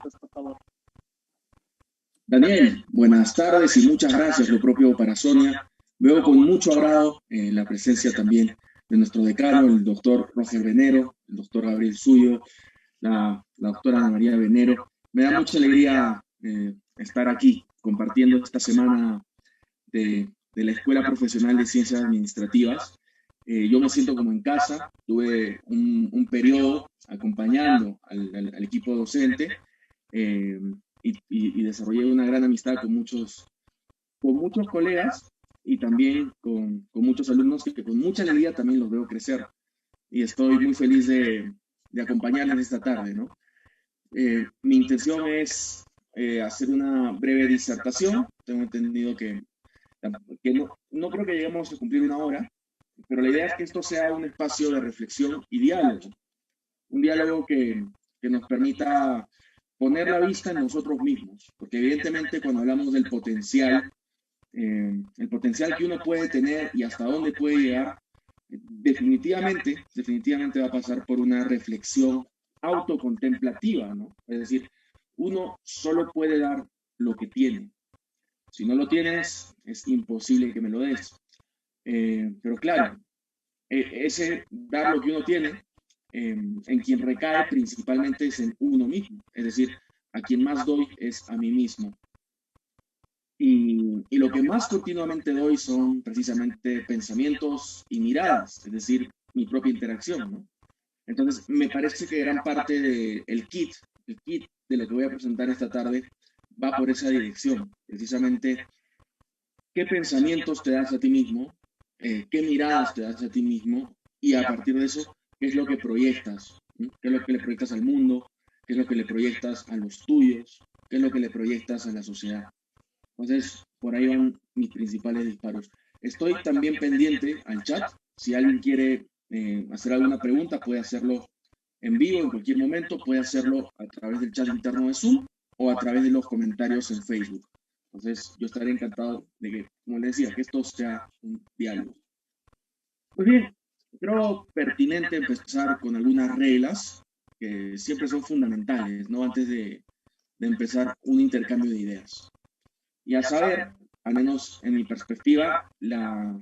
minutos, por favor. Daniel, buenas tardes y muchas gracias, lo propio para Sonia. Veo con mucho agrado la presencia también de nuestro decano, el doctor Roger Venero, el doctor Gabriel Suyo, la doctora Ana María Venero. Me da mucha alegría estar aquí compartiendo esta semana de la Escuela Profesional de Ciencias Administrativas. Yo me siento como en casa, tuve un periodo acompañando al equipo docente eh, y desarrollé una gran amistad con muchos colegas y también con muchos alumnos que con mucha alegría también los veo crecer y estoy muy feliz de acompañarles esta tarde, ¿no? Mi intención es hacer una breve disertación. Tengo entendido que no creo que lleguemos a cumplir una hora, pero la idea es que esto sea un espacio de reflexión y diálogo, un diálogo que nos permita poner la vista en nosotros mismos, porque evidentemente cuando hablamos del potencial, el potencial que uno puede tener y hasta dónde puede llegar, definitivamente va a pasar por una reflexión autocontemplativa, ¿no? Es decir, uno solo puede dar lo que tiene. Si no lo tienes, es imposible que me lo des. Pero claro, ese dar lo que uno tiene, en quien recae principalmente es en uno mismo. Es decir, a quien más doy es a mí mismo. Y lo que más continuamente doy son precisamente pensamientos y miradas, es decir, mi propia interacción, ¿no? Entonces, me parece que gran parte del el kit de lo que voy a presentar esta tarde, va por esa dirección. Precisamente, qué pensamientos te das a ti mismo, qué miradas te das a ti mismo, y a partir de eso, qué es lo que proyectas, ¿no? Qué es lo que le proyectas al mundo, qué es lo que le proyectas a los tuyos, qué es lo que le proyectas a la sociedad. Entonces, por ahí van mis principales disparos. Estoy también pendiente al chat. Si alguien quiere hacer alguna pregunta, puede hacerlo en vivo en cualquier momento, puede hacerlo a través del chat interno de Zoom o a través de los comentarios en Facebook. Entonces, yo estaré encantado de que, como les decía, que esto sea un diálogo. Pues bien, creo pertinente empezar con algunas reglas que siempre son fundamentales, ¿no? Antes de empezar un intercambio de ideas. Y a saber, al menos en mi perspectiva, las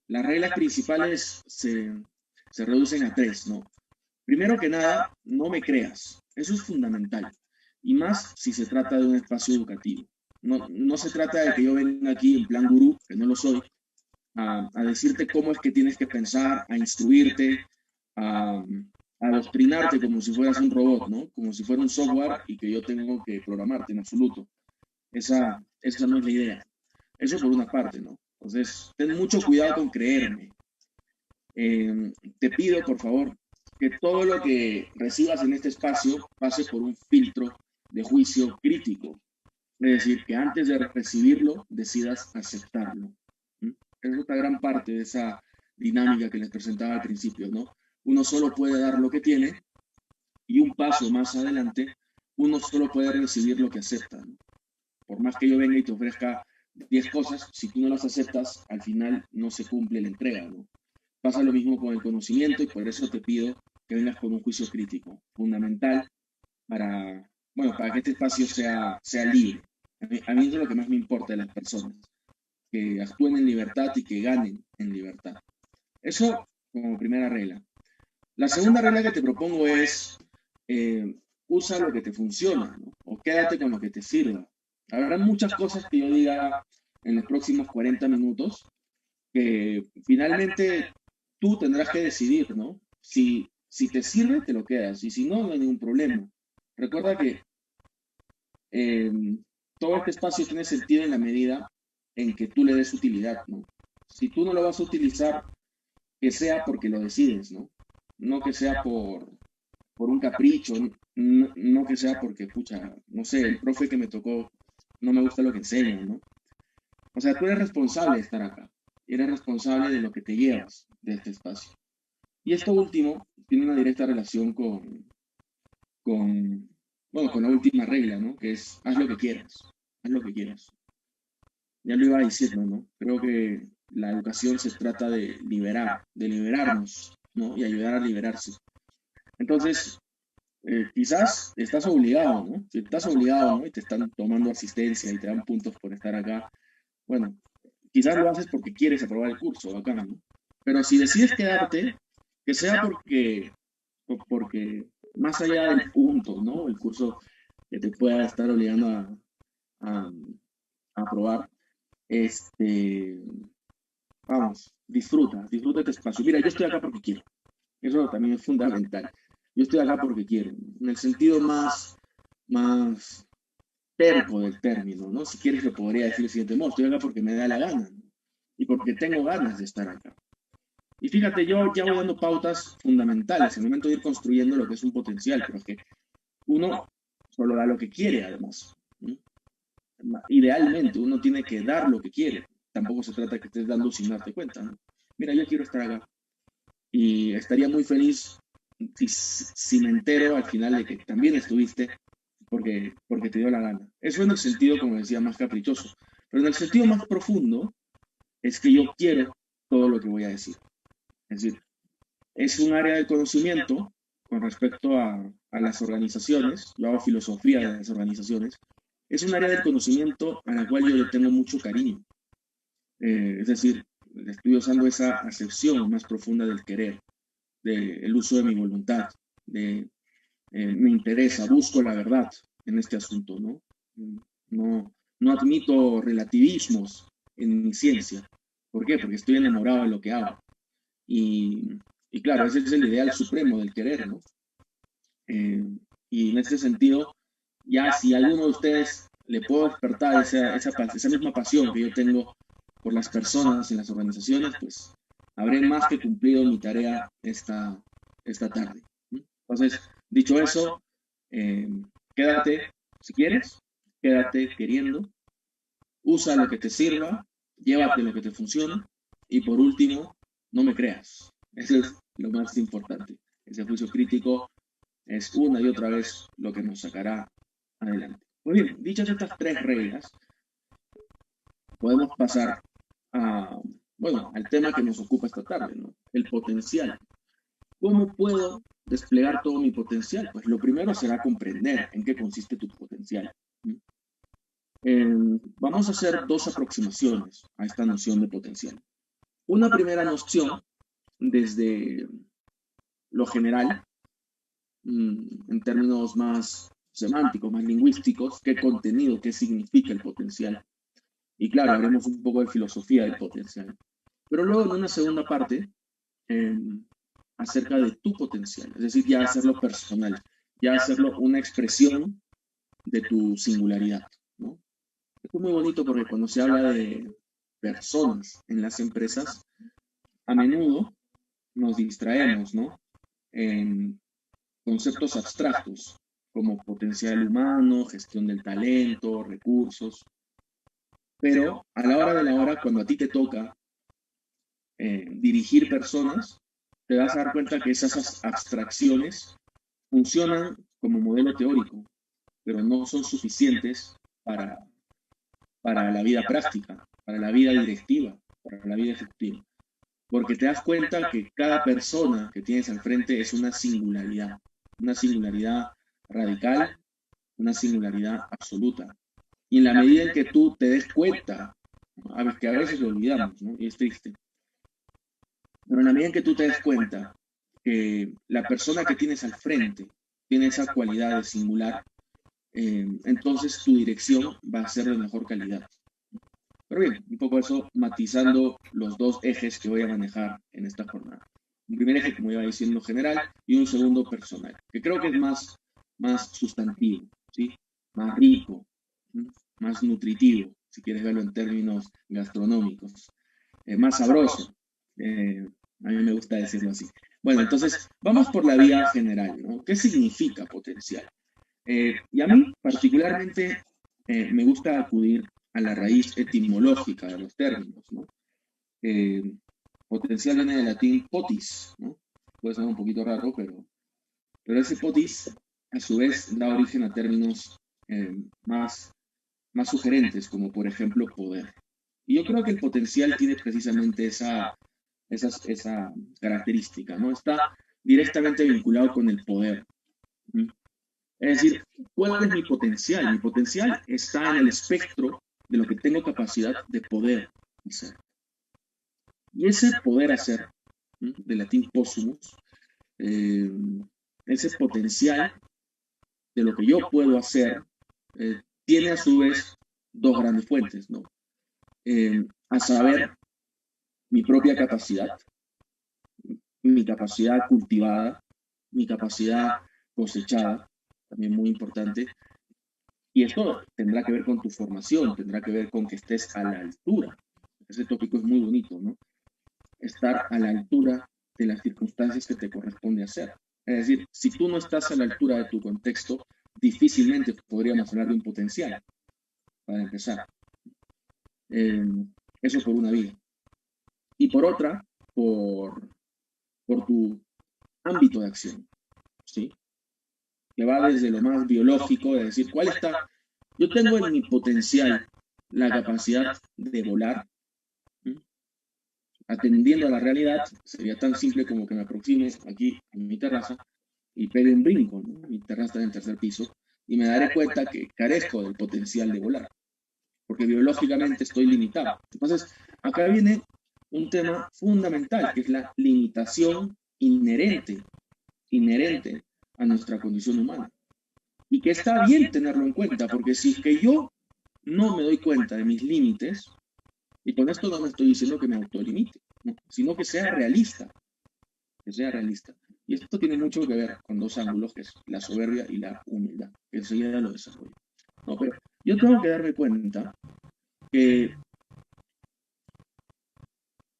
reglas principales se reducen a tres, ¿no? Primero que nada, no me creas. Eso es fundamental. Y más si se trata de un espacio educativo. No se trata de que yo venga aquí en plan gurú, que no lo soy, a decirte cómo es que tienes que pensar, a instruirte, a, a adoctrinarte como si fueras un robot, ¿no? Como si fuera un software y que yo tengo que programarte en absoluto. Esa no es la idea. Eso por una parte, ¿no? Entonces, ten mucho cuidado con creerme. Te pido, por favor, que todo lo que recibas en este espacio pase por un filtro de juicio crítico. Es decir, que antes de recibirlo, decidas aceptarlo. ¿Mm? Es otra gran parte de esa dinámica que les presentaba al principio, ¿no? Uno solo puede dar lo que tiene y un paso más adelante, uno solo puede recibir lo que acepta, ¿no? Por más que yo venga y te ofrezca 10 cosas, si tú no las aceptas, al final no se cumple la entrega, ¿no? Pasa lo mismo con el conocimiento y por eso te pido que vengas con un juicio crítico, fundamental para, bueno, para que este espacio sea libre. A mí eso es lo que más me importa de las personas, que actúen en libertad y que ganen en libertad. Eso como primera regla. La segunda regla que te propongo es, eh, usa lo que te funciona, ¿no? O quédate con lo que te sirva. Habrá muchas cosas que yo diga en los próximos 40 minutos que finalmente tú tendrás que decidir, ¿no? Si te sirve, te lo quedas, y si no, no hay ningún problema. Recuerda que eh, todo este espacio tiene sentido en la medida en que tú le des utilidad, ¿no? Si tú no lo vas a utilizar, que sea porque lo decides, ¿no? No que sea por un capricho, no que sea porque, pucha, no sé, el profe que me tocó no me gusta lo que enseña, ¿no? O sea, tú eres responsable de estar acá, eres responsable de lo que te llevas de este espacio. Y esto último tiene una directa relación con, bueno, con la última regla, ¿no? Que es, haz lo que quieras, haz lo que quieras. Ya lo iba diciendo, ¿no? Creo que la educación se trata de liberarnos, ¿no? Y ayudar a liberarse. Entonces, quizás estás obligado, ¿no? Si estás obligado, ¿no? Y te están tomando asistencia y te dan puntos por estar acá, bueno, quizás lo haces porque quieres aprobar el curso, bacán, ¿no? Pero si decides quedarte, que sea porque más allá del punto, ¿no? El curso que te pueda estar obligando a, a aprobar, este, vamos, disfruta este espacio. Mira, yo estoy acá porque quiero. Eso también es fundamental. Yo estoy acá porque quiero, en el sentido más terco del término, ¿no? Si quieres, lo podría decir de siguiente modo: estoy acá porque me da la gana, ¿no? Y porque tengo ganas de estar acá. Y fíjate, yo ya voy dando pautas fundamentales en el momento de ir construyendo lo que es un potencial, pero es que uno solo da lo que quiere, además, ¿no? Idealmente, uno tiene que dar lo que quiere. Tampoco se trata de que estés dando sin darte cuenta, ¿no? Mira, yo quiero estar acá y estaría muy feliz si me entero al final de que también estuviste porque te dio la gana. Eso en el sentido, como decía, más caprichoso. Pero en el sentido más profundo es que yo quiero todo lo que voy a decir. Es decir, es un área de conocimiento con respecto a las organizaciones. Yo hago filosofía de las organizaciones. Es un área del conocimiento a la cual yo le tengo mucho cariño. Es decir, estoy usando esa acepción más profunda del querer, del uso de mi voluntad, de me interesa, busco la verdad en este asunto, ¿no? No, no admito relativismos en mi ciencia. ¿Por qué? Porque estoy enamorado de lo que hago. Y claro, ese es el ideal supremo del querer, ¿no? Eh, y en este sentido, ya si a alguno de ustedes le puedo despertar esa misma pasión que yo tengo por las personas en las organizaciones, pues habré más que cumplido mi tarea esta tarde. Entonces, dicho eso, eh, quédate si quieres, quédate queriendo, usa lo que te sirva, llévate lo que te funciona y por último, no me creas. Eso es lo más importante. Ese juicio crítico es una y otra vez lo que nos sacará adelante. Muy bien, dichas estas tres reglas, podemos pasar a, bueno, al tema que nos ocupa esta tarde, ¿no? El potencial. ¿Cómo puedo desplegar todo mi potencial? Pues lo primero será comprender en qué consiste tu potencial. Vamos a hacer dos aproximaciones a esta noción de potencial. Una primera noción desde lo general, en términos más semánticos, más lingüísticos, qué contenido, qué significa el potencial. Y claro, haremos un poco de filosofía del potencial. Pero luego en una segunda parte, eh, acerca de tu potencial, es decir, ya hacerlo personal, ya hacerlo una expresión de tu singularidad, ¿no? Esto es muy bonito porque cuando se habla de personas en las empresas, a menudo nos distraemos, ¿no? En conceptos abstractos como potencial humano, gestión del talento, recursos, pero a la hora de la hora, cuando a ti te toca dirigir personas, te vas a dar cuenta que esas abstracciones funcionan como modelo teórico, pero no son suficientes para, para la vida práctica, para la vida directiva, para la vida efectiva. Porque te das cuenta que cada persona que tienes al frente es una singularidad radical, una singularidad absoluta. Y en la medida en que tú te des cuenta, que a veces lo olvidamos, ¿no? Y es triste, pero en la medida en que tú te des cuenta que la persona que tienes al frente tiene esa cualidad de singular, entonces tu dirección va a ser de mejor calidad. Pero bien, un poco eso matizando los dos ejes que voy a manejar en esta jornada. Un primer eje, como iba diciendo, general, y un segundo personal, que creo que es más sustantivo, ¿sí? Más rico, más nutritivo, si quieres verlo en términos gastronómicos, más sabroso. A mí me gusta decirlo así. Bueno, entonces, vamos por la vía general, ¿no? ¿Qué significa potencial? Y a mí, particularmente, me gusta acudir a la raíz etimológica de los términos, ¿no? Potencial viene del latín potis, ¿no? Puede ser un poquito raro, pero ese potis, a su vez, da origen a términos más sugerentes, como por ejemplo poder. Y yo creo que el potencial tiene precisamente esa característica, ¿no? Está directamente vinculado con el poder. ¿Mm? Es decir, ¿cuál es mi potencial? Mi potencial está en el espectro de lo que tengo capacidad de poder hacer. Y ese poder hacer, de latín possumus, eh, ese potencial de lo que yo puedo hacer, tiene a su vez dos grandes fuentes, ¿no? A saber, mi propia capacidad, mi capacidad cultivada, mi capacidad cosechada, también muy importante. Y esto tendrá que ver con tu formación, tendrá que ver con que estés a la altura. Ese tópico es muy bonito, ¿no? Estar a la altura de las circunstancias que te corresponde hacer. Es decir, si tú no estás a la altura de tu contexto, difícilmente podríamos hablar de un potencial, para empezar. Eso por una vía. Y por otra, por tu ámbito de acción, ¿sí? Que va desde lo más biológico, de decir, ¿cuál está? Yo tengo en mi potencial la capacidad de volar, ¿sí? Atendiendo a la realidad, sería tan simple como que me aproxime aquí a mi terraza y pegue un brinco, ¿no? Mi terraza está en el tercer piso y me daré cuenta que carezco del potencial de volar, porque biológicamente estoy limitado. Entonces, acá viene un tema fundamental, que es la limitación inherente a nuestra condición humana. Y que está bien tenerlo en cuenta, porque si es que yo no me doy cuenta de mis límites, y con esto no me estoy diciendo que me autolimite, ¿no? Sino que sea realista, que sea realista. Y esto tiene mucho que ver con dos ángulos, que es la soberbia y la humildad, que enseguida lo desarrollo. No, pero yo tengo que darme cuenta que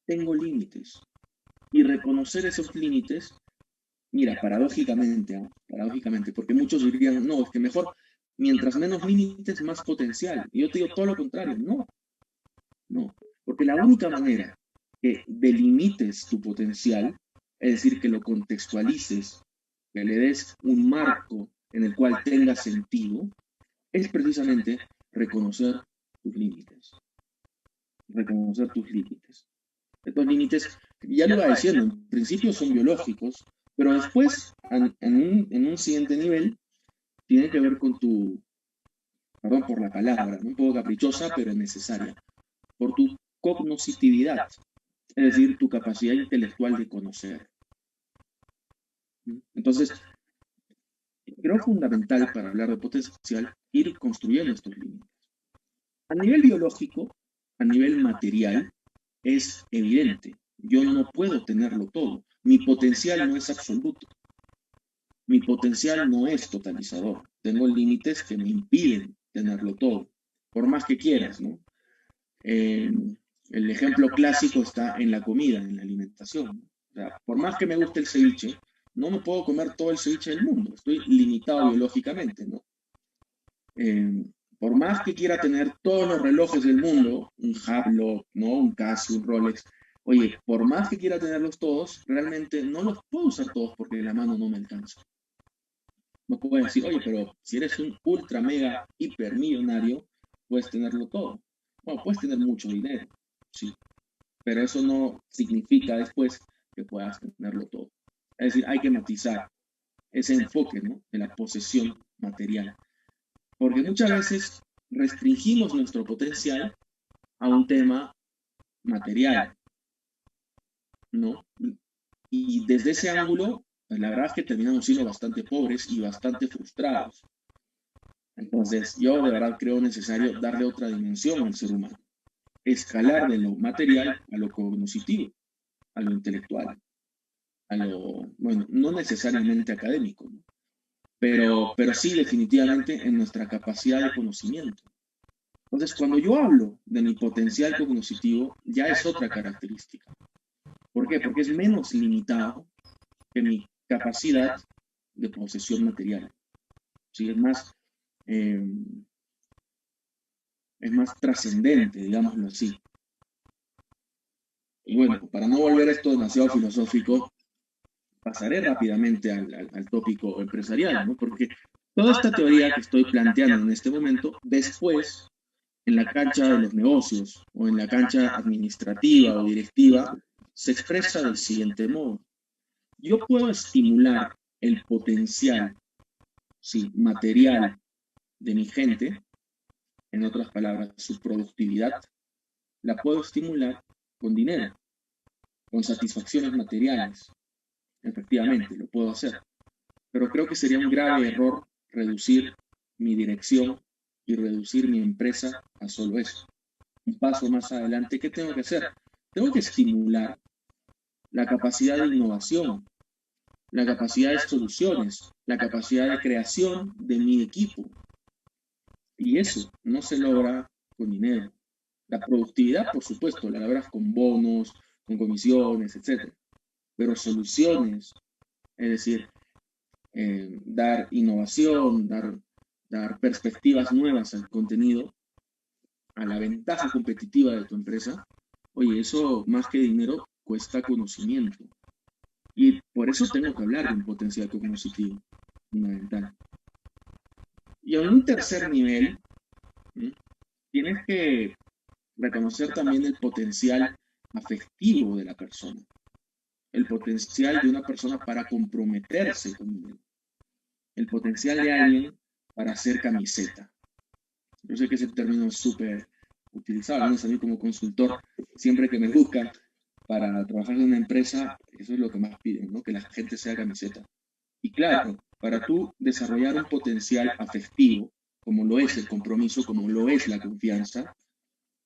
tengo límites y reconocer esos límites. Mira, paradójicamente, porque muchos dirían, no, es que mejor, mientras menos límites, más potencial. Y yo te digo todo lo contrario, no, porque la única manera que delimites tu potencial, es decir, que lo contextualices, que le des un marco en el cual tenga sentido, es precisamente reconocer tus límites. Reconocer tus límites. Estos límites, ya lo iba diciendo, en principio son biológicos, pero después, en un siguiente nivel, tiene que ver con tu, perdón por la palabra, un poco caprichosa, pero necesaria, por tu cognoscitividad, es decir, tu capacidad intelectual de conocer. Entonces, creo fundamental para hablar de potencial ir construyendo estos límites. A nivel biológico, a nivel material, es evidente. Yo no puedo tenerlo todo. Mi potencial no es absoluto. Mi potencial no es totalizador. Tengo límites que me impiden tenerlo todo, por más que quieras, ¿no? El ejemplo clásico está en la comida, en la alimentación. O sea, por más que me guste el ceviche, no me puedo comer todo el ceviche del mundo. Estoy limitado biológicamente, ¿no? Por más que quiera tener todos los relojes del mundo, un Hublot, ¿no? Un Casio, un Rolex, oye, por más que quiera tenerlos todos, realmente no los puedo usar todos porque la mano no me alcanza. No puedo decir, oye, pero si eres un ultra, mega, hiper millonario, puedes tenerlo todo. Bueno, puedes tener mucho dinero, sí, pero eso no significa después que puedas tenerlo todo. Es decir, hay que matizar ese enfoque, ¿no? De la posesión material. Porque muchas veces restringimos nuestro potencial a un tema material, ¿no? Y desde ese ángulo, pues la verdad es que terminamos siendo bastante pobres y bastante frustrados. Entonces, yo de verdad creo necesario darle otra dimensión al ser humano. Escalar de lo material a lo cognoscitivo, a lo intelectual, a lo, bueno, no necesariamente académico, ¿no? Pero sí definitivamente en nuestra capacidad de conocimiento. Entonces, cuando yo hablo de mi potencial cognitivo, ya es otra característica. ¿Por qué? Porque es menos limitado que mi capacidad de posesión material. ¿Sí? Eh, es más trascendente, digámoslo así. Y bueno, para no volver esto demasiado filosófico, pasaré rápidamente al tópico empresarial, ¿no? Porque toda esta teoría que estoy planteando en este momento, después, en la cancha de los negocios o en la cancha administrativa o directiva, se expresa del siguiente modo. Yo puedo estimular el potencial sí, material de mi gente, en otras palabras, su productividad, la puedo estimular con dinero, con satisfacciones materiales. Efectivamente, lo puedo hacer. Pero creo que sería un grave error reducir mi dirección y reducir mi empresa a solo eso. Un paso más adelante, ¿qué tengo que hacer? Tengo que estimular la capacidad de innovación, la capacidad de soluciones, la capacidad de creación de mi equipo. Y eso no se logra con dinero. La productividad, por supuesto, la logras con bonos, con comisiones, etc. Pero soluciones, es decir, dar innovación, dar perspectivas nuevas al contenido, a la ventaja competitiva de tu empresa, oye, eso más que dinero cuesta conocimiento. Y por eso tengo que hablar de un potencial cognitivo fundamental. Y en un tercer nivel, ¿sí? Tienes que reconocer también el potencial afectivo de la persona, el potencial de una persona para comprometerse con él, el potencial de alguien para hacer camiseta. Yo sé que ese término es súper utilizado, ¿no? A mí como consultor, siempre que me buscan para trabajar en una empresa, eso es lo que más piden, ¿no? Que la gente sea camiseta. Y claro, para tú desarrollar un potencial afectivo, como lo es el compromiso, como lo es la confianza,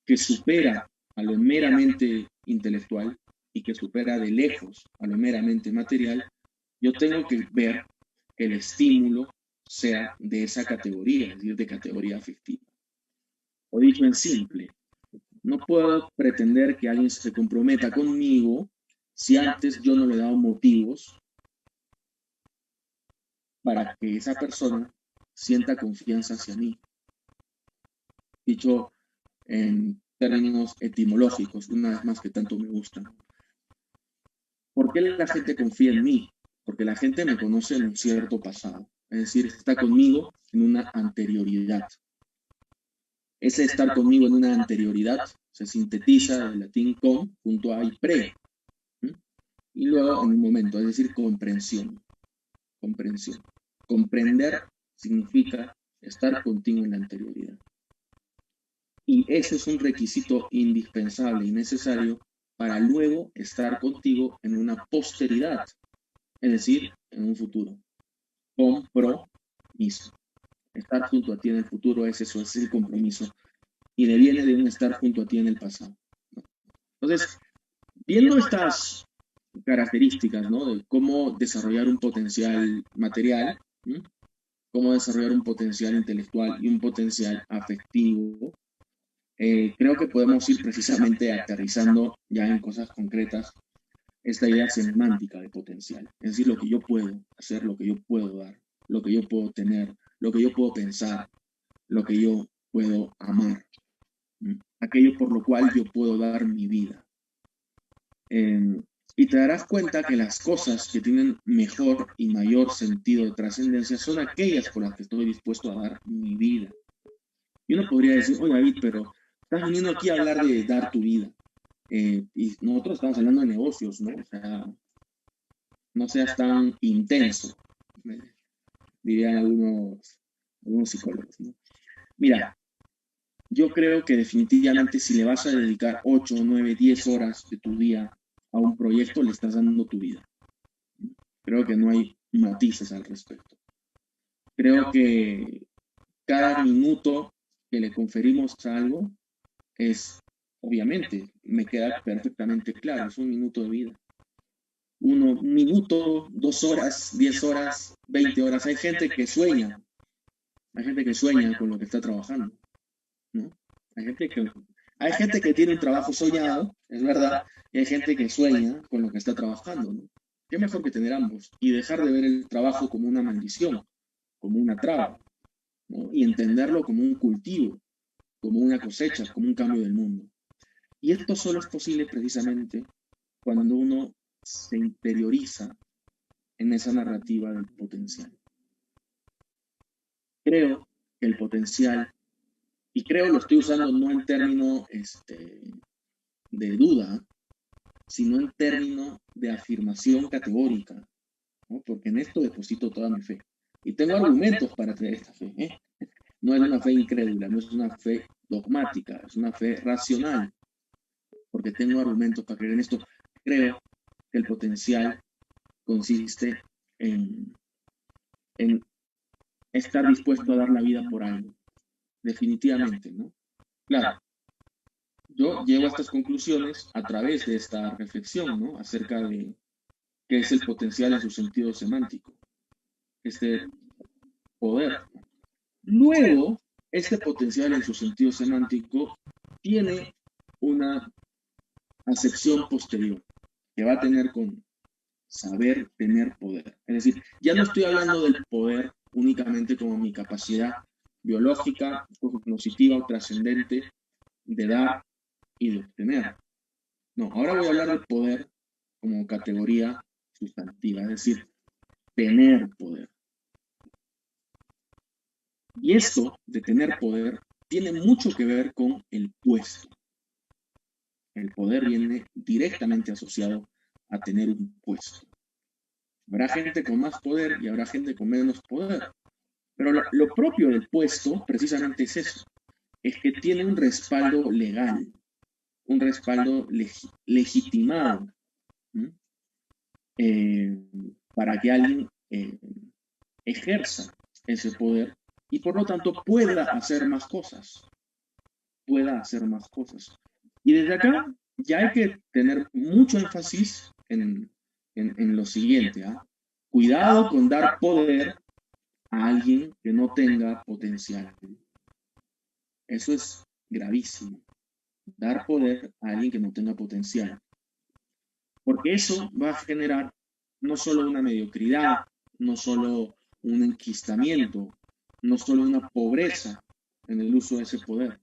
que supera a lo meramente intelectual y que supera de lejos a lo meramente material, yo tengo que ver que el estímulo sea de esa categoría, es decir, de categoría afectiva. O dicho en simple, no puedo pretender que alguien se comprometa conmigo si antes yo no le he dado motivos para que esa persona sienta confianza hacia mí. Dicho en términos etimológicos, una vez más que tanto me gustan. ¿Por qué la gente confía en mí? Porque la gente me conoce en un cierto pasado, es decir, está conmigo en una anterioridad. Ese estar conmigo en una anterioridad se sintetiza del latín con junto a y pre, ¿sí? Y luego en un momento, es decir, comprensión. Comprensión. Comprender significa estar contigo en la anterioridad. Y ese es un requisito indispensable y necesario para luego estar contigo en una posteridad, es decir, en un futuro. Compromiso. Estar junto a ti en el futuro es eso, es el compromiso. Y deviene de un estar junto a ti en el pasado. Entonces, viendo estas características, ¿no? De cómo desarrollar un potencial material, ¿sí? Cómo desarrollar un potencial intelectual y un potencial afectivo, creo que podemos ir precisamente aterrizando ya en cosas concretas esta idea semántica de potencial. Es decir, lo que yo puedo hacer, lo que yo puedo dar, lo que yo puedo tener, lo que yo puedo pensar, lo que yo puedo amar, ¿sí? Aquello por lo cual yo puedo dar mi vida. Y te darás cuenta que las cosas que tienen mejor y mayor sentido de trascendencia son aquellas por las que estoy dispuesto a dar mi vida. Y uno podría decir, oye David, pero estás viniendo aquí a hablar de dar tu vida. Y nosotros estamos hablando de negocios, ¿no? O sea, no seas tan intenso, dirían algunos psicólogos, ¿no? Mira, yo creo que definitivamente si le vas a dedicar 8, 9, 10 horas de tu día a un proyecto, le estás dando tu vida. Creo que no hay matices al respecto. Creo que cada minuto que le conferimos a algo es, obviamente, me queda perfectamente claro, es un minuto de vida. Un minuto, 2 horas, 10 horas, 20 horas. Hay gente que sueña con lo que está trabajando, ¿no? Hay gente que tiene un trabajo soñado, es verdad, y hay gente que sueña con lo que está trabajando, ¿no? Qué mejor que tener ambos y dejar de ver el trabajo como una maldición, como una traba, ¿no? Y entenderlo como un cultivo, como una cosecha, como un cambio del mundo. Y esto solo es posible precisamente cuando uno se interioriza en esa narrativa del potencial. Creo que el potencial, y creo lo estoy usando no en términos de duda, sino en términos de afirmación categórica, ¿no? Porque en esto deposito toda mi fe. Y tengo argumentos para tener esta fe, ¿eh? No es una fe incrédula, no es una fe dogmática, es una fe racional, porque tengo argumentos para creer en esto. Creo que el potencial consiste en estar dispuesto a dar la vida por algo, definitivamente, ¿no? Claro, yo llego a estas conclusiones a través de esta reflexión, ¿no? Acerca de qué es el potencial en su sentido semántico, este poder. Luego, este potencial en su sentido semántico tiene una acepción posterior que va a tener con saber tener poder. Es decir, ya no estoy hablando del poder únicamente como mi capacidad biológica, cognitiva o trascendente de dar y de obtener. No, ahora voy a hablar del poder como categoría sustantiva, es decir, tener poder. Y esto de tener poder tiene mucho que ver con el puesto. El poder viene directamente asociado a tener un puesto. Habrá gente con más poder y habrá gente con menos poder. Pero lo propio del puesto precisamente es eso, es que tiene un respaldo legal, un respaldo legitimado, para que alguien ejerza ese poder y por lo tanto pueda hacer más cosas, Y desde acá ya hay que tener mucho énfasis en lo siguiente, ¿ah? Cuidado con dar poder a alguien que no tenga potencial. Eso es gravísimo. Dar poder a alguien que no tenga potencial. Porque eso va a generar no solo una mediocridad, no solo un enquistamiento, no solo una pobreza en el uso de ese poder,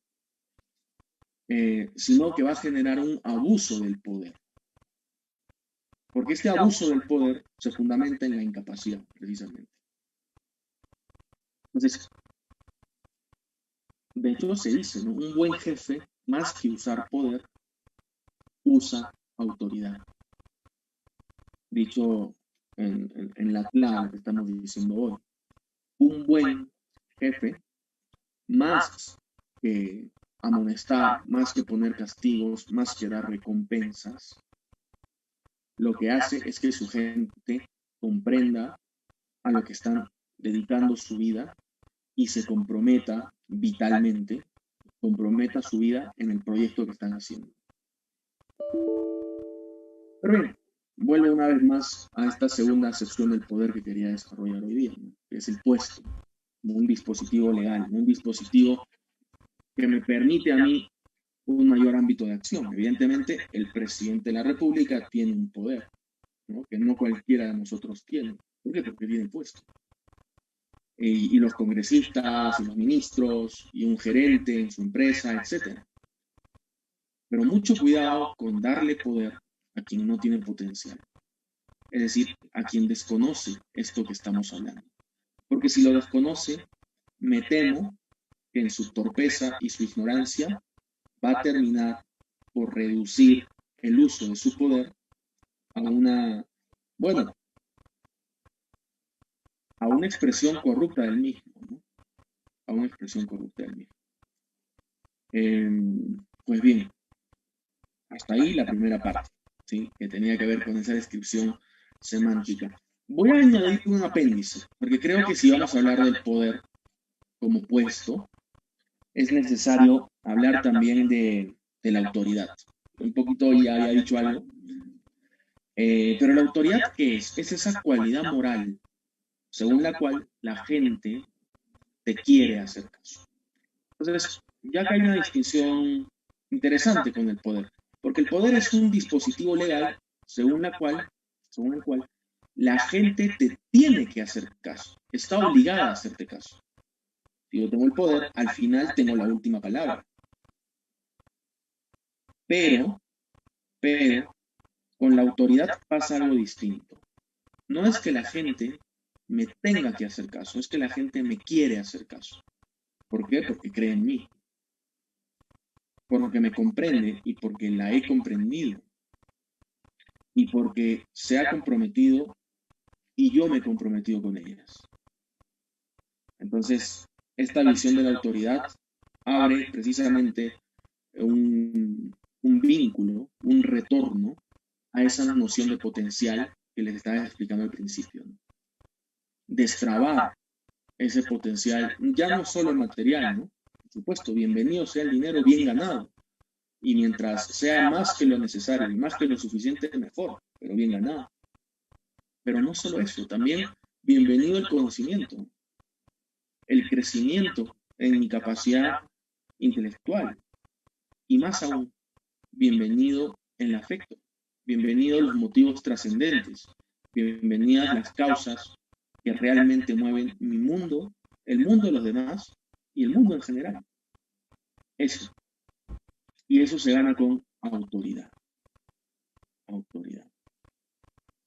sino que va a generar un abuso del poder. Porque este abuso del poder se fundamenta en la incapacidad, precisamente. Entonces, de hecho se dice, ¿no? Un buen jefe, más que usar poder, usa autoridad. Dicho en la clave que estamos diciendo hoy. Un buen jefe, más que amonestar, más que poner castigos, más que dar recompensas, lo que hace es que su gente comprenda a lo que están dedicando su vida y se comprometa vitalmente, comprometa su vida en el proyecto que están haciendo. Pero bien, vuelvo una vez más a esta segunda sección del poder que quería desarrollar hoy día, ¿no? Que es el puesto, como un dispositivo legal, un dispositivo que me permite a mí un mayor ámbito de acción. Evidentemente, el presidente de la República tiene un poder, ¿no? Que no cualquiera de nosotros tiene. ¿Por qué? Porque tiene puesto. Y los congresistas, y los ministros, y un gerente en su empresa, etc. Pero mucho cuidado con darle poder a quien no tiene potencial. Es decir, a quien desconoce esto que estamos hablando. Porque si lo desconoce, me temo que en su torpeza y su ignorancia va a terminar por reducir el uso de su poder a una, bueno, a una expresión corrupta del mismo, ¿no? A una expresión corrupta del mismo. Pues bien, hasta ahí la primera parte, ¿sí? Que tenía que ver con esa descripción semántica. Voy a añadir un apéndice, porque creo que si vamos a hablar del poder como puesto, es necesario hablar también de la autoridad. Un poquito ya había dicho algo. Pero la autoridad, ¿qué es? Es esa cualidad moral según la cual la gente te quiere hacer caso. Entonces, ya que hay una distinción interesante con el poder, porque el poder es un dispositivo legal según el cual la gente te tiene que hacer caso, está obligada a hacerte caso. Si yo tengo el poder, al final tengo la última palabra. Pero, con la autoridad pasa algo distinto. No es que la gente me tenga que hacer caso, es que la gente me quiere hacer caso. ¿Por qué? Porque cree en mí, porque me comprende y porque la he comprendido y porque se ha comprometido y yo me he comprometido con ellas. Entonces, esta visión de la autoridad abre precisamente un vínculo, un retorno a esa noción de potencial que les estaba explicando al principio, ¿no? Destrabar ese potencial, ya no solo material, ¿no? Por supuesto, bienvenido sea el dinero bien ganado, y mientras sea más que lo necesario y más que lo suficiente, mejor, pero bien ganado. Pero no solo eso, también bienvenido el conocimiento, el crecimiento en mi capacidad intelectual, y más aún, bienvenido el afecto, bienvenidos los motivos trascendentes, bienvenidas las causas que realmente mueven mi mundo, el mundo de los demás y el mundo en general. Eso. Y eso se gana con autoridad. Autoridad.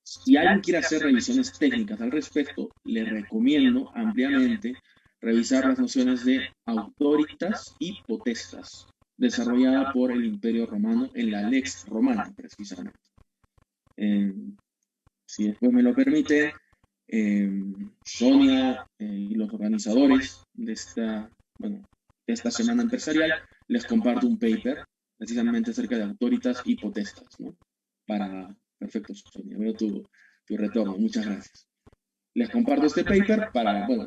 Si alguien quiere hacer revisiones técnicas al respecto, le recomiendo ampliamente revisar las nociones de autoritas y potestas, desarrollada por el Imperio Romano en la Lex Romana, precisamente. Si después me lo permite, Sonia y los organizadores de esta semana empresarial les comparto un paper precisamente acerca de autoritas y potestas, ¿no? Perfecto, Sonia, veo tu retorno, muchas gracias. Les comparto este paper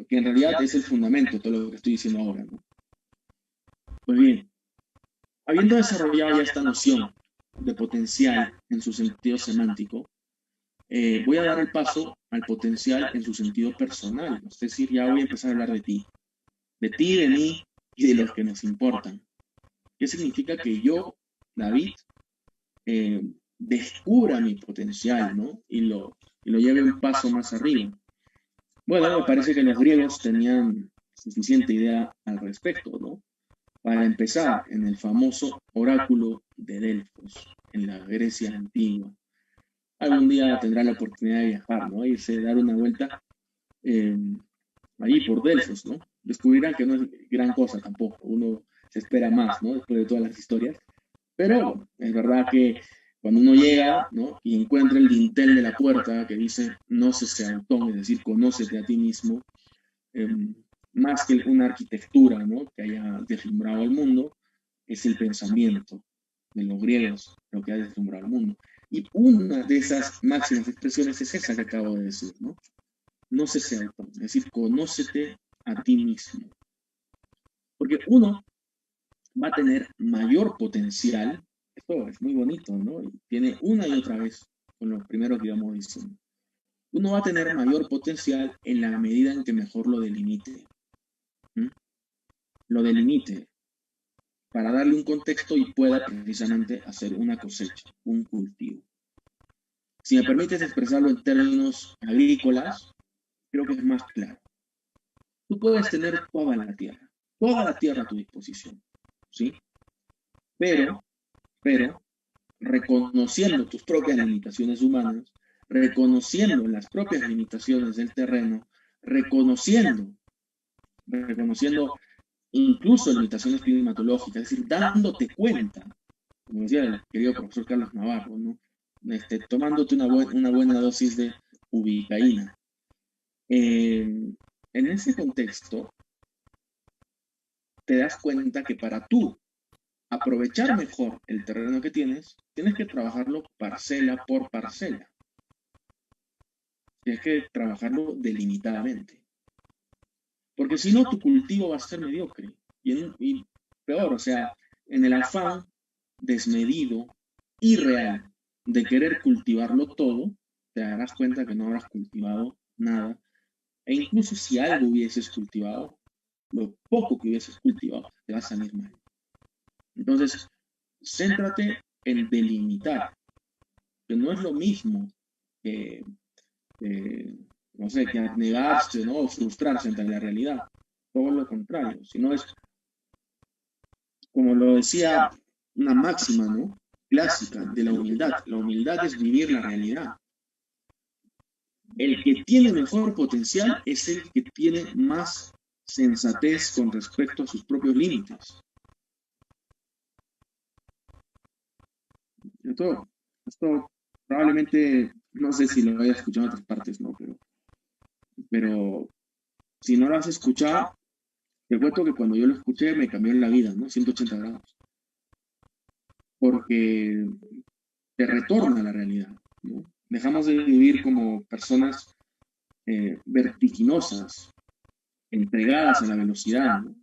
que en realidad es el fundamento de todo lo que estoy diciendo ahora, ¿no? Pues bien, habiendo desarrollado ya esta noción de potencial en su sentido semántico, voy a dar el paso al potencial en su sentido personal. Es decir, ya voy a empezar a hablar de ti, de mí y de los que nos importan. ¿Qué significa que yo, David, descubra mi potencial, ¿no? Y lo lleve un paso más arriba? Bueno, me parece que los griegos tenían suficiente idea al respecto, ¿no? Para empezar, en el famoso oráculo de Delfos, en la Grecia antigua. Algún día tendrá la oportunidad de viajar, ¿no? Irse a dar una vuelta allí por Delfos, ¿no? Descubrirán que no es gran cosa tampoco. Uno se espera más, ¿no? Después de todas las historias. Pero es verdad que cuando uno llega, ¿no? Y encuentra el dintel de la puerta que dice, no se autón, es decir, conócete a ti mismo, más que una arquitectura, ¿no? Que haya deslumbrado el mundo, es el pensamiento de los griegos lo que ha deslumbrado el mundo. Y una de esas máximas expresiones es esa que acabo de decir, ¿no? No se sea autónomo, es decir, conócete a ti mismo. Porque uno va a tener mayor potencial, esto es muy bonito, ¿no? Y tiene una y otra vez con lo primero que íbamos diciendo. Uno va a tener mayor potencial en la medida en que mejor lo delimite. ¿Mm? Lo delimite para darle un contexto y pueda precisamente hacer una cosecha, un cultivo. Si me permites expresarlo en términos agrícolas, creo que es más claro. Tú puedes tener toda la tierra a tu disposición, ¿sí? Pero, reconociendo tus propias limitaciones humanas, reconociendo las propias limitaciones del terreno, reconociendo incluso limitaciones climatológicas, es decir, dándote cuenta, como decía el querido profesor Carlos Navarro, ¿no? Tomándote una buena dosis de ubicaína. En ese contexto, te das cuenta que para tú aprovechar mejor el terreno que tienes que trabajarlo parcela por parcela. Tienes que trabajarlo delimitadamente. Porque si no, tu cultivo va a ser mediocre. Y peor, o sea, en el afán desmedido, irreal, de querer cultivarlo todo, te darás cuenta que no habrás cultivado nada. E incluso si algo hubieses cultivado, lo poco que hubieses cultivado, te va a salir mal. Entonces, céntrate en delimitar, que no es lo mismo que, no sé, que negarse, ¿no? O frustrarse ante la realidad. Todo lo contrario, sino es, como lo decía una máxima, ¿no? Clásica de la humildad. La humildad es vivir la realidad. El que tiene mejor potencial es el que tiene más sensatez con respecto a sus propios límites. Esto probablemente, no sé si lo haya escuchado en otras partes, ¿no? Pero Si no lo has escuchado, te cuento que cuando yo lo escuché me cambió en la vida, ¿no? 180 grados. Porque te retorna a la realidad, ¿no? Dejamos de vivir como personas vertiginosas, entregadas a la velocidad, ¿no?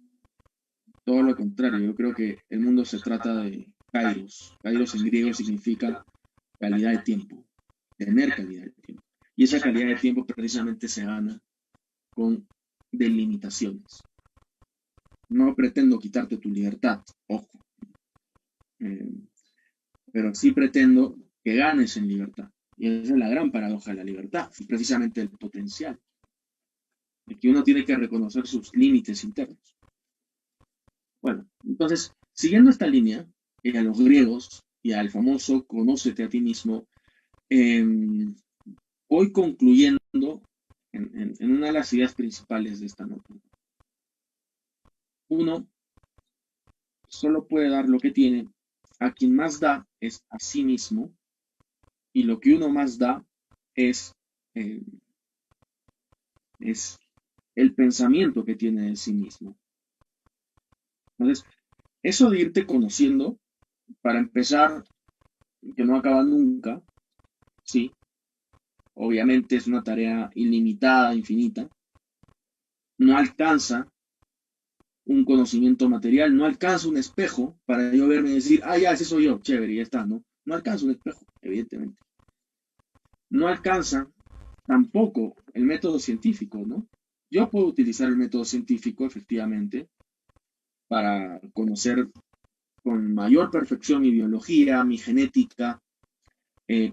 Todo lo contrario, yo creo que el mundo se trata de kairos. Kairos en griego significa calidad de tiempo, tener calidad de tiempo. Y esa calidad de tiempo precisamente se gana con delimitaciones. No pretendo quitarte tu libertad, ojo, eh, pero sí pretendo que ganes en libertad. Y esa es la gran paradoja de la libertad, precisamente el potencial, de que uno tiene que reconocer sus límites internos. Bueno, entonces, siguiendo esta línea, a los griegos y al famoso conócete a ti mismo, eh, voy concluyendo en una de las ideas principales de esta nota. Uno solo puede dar lo que tiene, a quien más da es a sí mismo, y lo que uno más da es, eh, es el pensamiento que tiene de sí mismo. Entonces, eso de irte conociendo, para empezar, que no acaba nunca, sí, obviamente es una tarea ilimitada, infinita, no alcanza un conocimiento material, no alcanza un espejo para yo verme y decir, ah, ya, ese soy yo, chévere, ya está, ¿no? No alcanza un espejo, evidentemente. No alcanza tampoco el método científico, ¿no? Yo puedo utilizar el método científico, efectivamente, para conocer con mayor perfección mi biología, mi genética,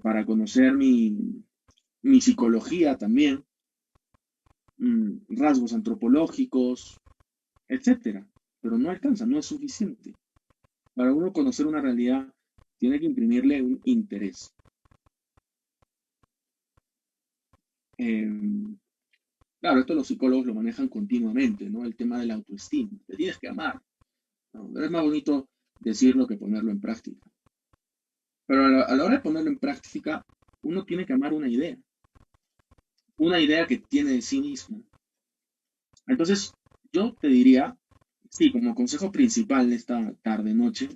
para conocer mi psicología también, rasgos antropológicos, etcétera. Pero no alcanza, no es suficiente. Para uno conocer una realidad, tiene que imprimirle un interés. Eh, claro, esto los psicólogos lo manejan continuamente, ¿no? El tema de la autoestima. Te tienes que amar, ¿no? Pero es más bonito decirlo que ponerlo en práctica. Pero a la hora de ponerlo en práctica, uno tiene que amar una idea que tiene de sí mismo. Entonces, yo te diría, sí, como consejo principal de esta tarde-noche,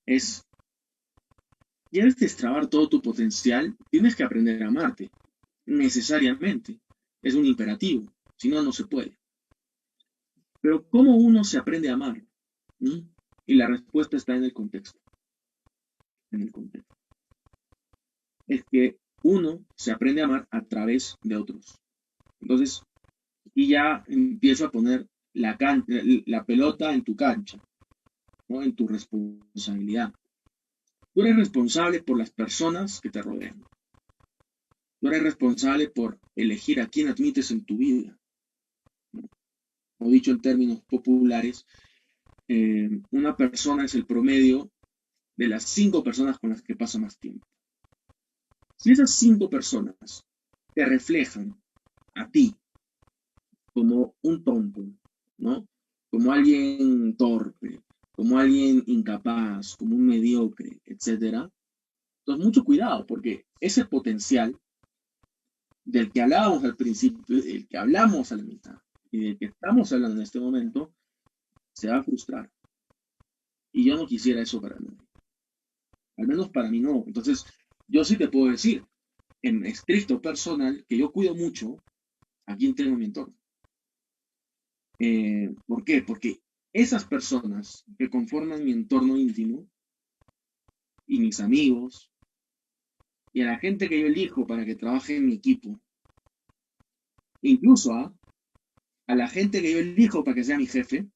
es, ¿quieres destrabar todo tu potencial? Tienes que aprender a amarte, necesariamente. Es un imperativo, si no, no se puede. Pero ¿cómo uno se aprende a amar? ¿Mm? Y la respuesta está en el contexto. En el contexto. Es que uno se aprende a amar a través de otros. Entonces, y ya empiezo a poner la pelota en tu cancha, ¿no? En tu responsabilidad. Tú eres responsable por las personas que te rodean. Tú eres responsable por elegir a quién admites en tu vida. ¿No? O dicho en términos populares, una persona es el promedio de las 5 personas con las que pasa más tiempo. Si esas 5 personas te reflejan a ti como un tonto, ¿no? Como alguien torpe, como alguien incapaz, como un mediocre, etcétera. Entonces, mucho cuidado, porque ese potencial del que hablábamos al principio, del que hablamos a la mitad y del que estamos hablando en este momento, se va a frustrar. Y yo no quisiera eso para nadie. Al menos para mí no. Entonces, yo sí te puedo decir, en estricto personal, que yo cuido mucho a quien tengo en mi entorno. ¿Por qué? Porque esas personas que conforman mi entorno íntimo y mis amigos y a la gente que yo elijo para que trabaje en mi equipo, incluso a la gente que yo elijo para que sea mi jefe,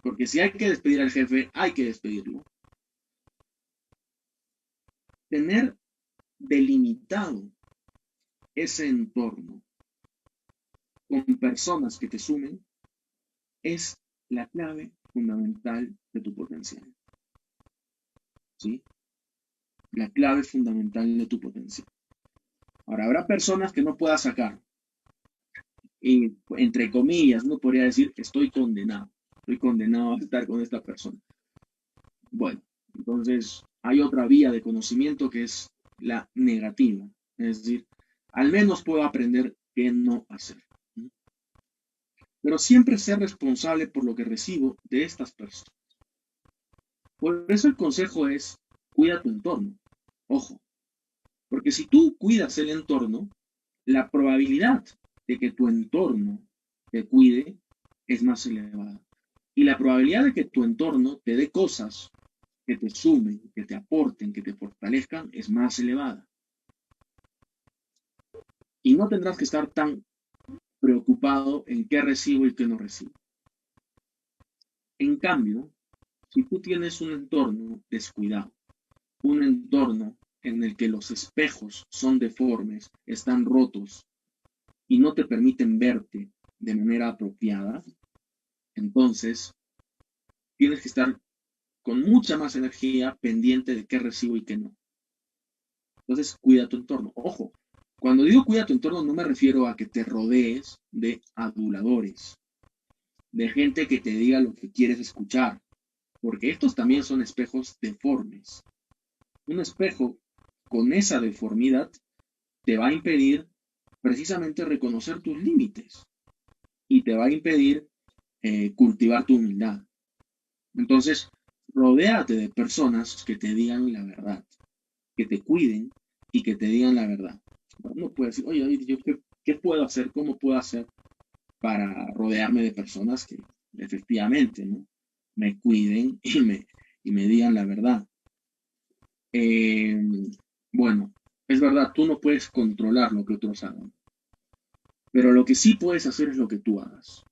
porque si hay que despedir al jefe, hay que despedirlo. Tener delimitado ese entorno con personas que te sumen es la clave fundamental de tu potencial. ¿Sí? La clave fundamental de tu potencial. Ahora, habrá personas que no puedas sacar. Y entre comillas, uno podría decir, estoy condenado. Estoy condenado a estar con esta persona. Bueno, entonces hay otra vía de conocimiento que es la negativa. Es decir, al menos puedo aprender qué no hacer. pero siempre ser responsable por lo que recibo de estas personas. Por eso el consejo es, cuida tu entorno. Ojo, porque si tú cuidas el entorno, la probabilidad de que tu entorno te cuide es más elevada. Y la probabilidad de que tu entorno te dé cosas que te sumen, que te aporten, que te fortalezcan, es más elevada. Y no tendrás que estar tan preocupado en qué recibo y qué no recibo. En cambio, si tú tienes un entorno descuidado, un entorno en el que los espejos son deformes, están rotos y no te permiten verte de manera apropiada, entonces tienes que estar con mucha más energía pendiente de qué recibo y qué no. Entonces, cuida tu entorno. Ojo, cuando digo cuida tu entorno no me refiero a que te rodees de aduladores, de gente que te diga lo que quieres escuchar, porque estos también son espejos deformes. Un espejo con esa deformidad te va a impedir precisamente reconocer tus límites y te va a impedir cultivar tu humildad. Entonces, rodéate de personas que te digan la verdad, que te cuiden y que te digan la verdad. Uno puede decir, oye, ¿yo qué puedo hacer? ¿Cómo puedo hacer para rodearme de personas que efectivamente, ¿no?, me cuiden y me digan la verdad? Eh, bueno, es verdad, tú no puedes controlar lo que otros hagan, pero lo que sí puedes hacer es lo que tú hagas.